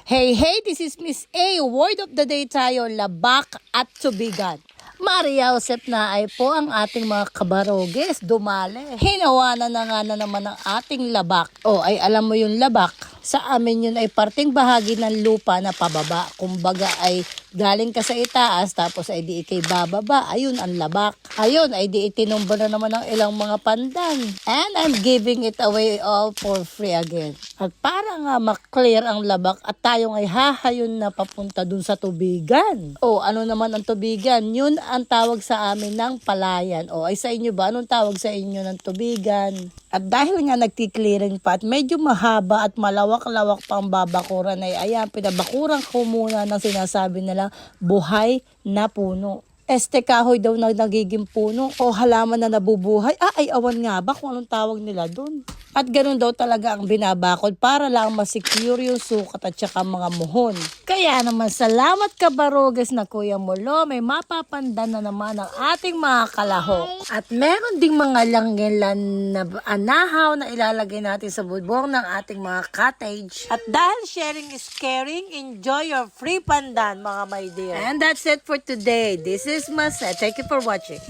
Hey, this is Miss A. Word of the day tayo, labak at tubigan. Maria Josep na ay po ang ating mga kabaroges, dumali. Hinawanan na nga na naman ang ating labak. O ay alam mo yung labak, sa amin yun ay parting bahagi ng lupa na pababa. Kumbaga ay galing ka sa itaas tapos ay di ikay bababa. Ayun ang labak. Ayun ay di itinumba na naman ng ilang mga pandan. And I'm giving it away all for free again. At para nga maklear ang labak at tayong ay hahayon na papunta dun sa tubigan. O ano naman ang tubigan? Yun ang tawag sa amin ng palayan. O ay sa inyo ba? Anong tawag sa inyo ng tubigan? At dahil nga nagki-clearing pa at medyo mahaba at malawak-lawak pang babakuran ay ayan, pinabakuran ko muna ng sinasabi nilang buhay na puno. Este kahoy daw na nagiging puno o halaman na nabubuhay. Ay awan nga ba kung anong tawag nila dun? At ganun daw talaga ang binabakod para lang masecure yung sukat at saka mga muhon. Kaya naman salamat kabaroges na Kuya Molo, may mapapandan na naman ang ating mga kalahok. At meron ding mga langgilan na anahaw na ilalagay natin sa budbong ng ating mga cottage. At dahil sharing is caring, enjoy your free pandan mga my dear. And that's it for today. This is Mas. Thank you for watching.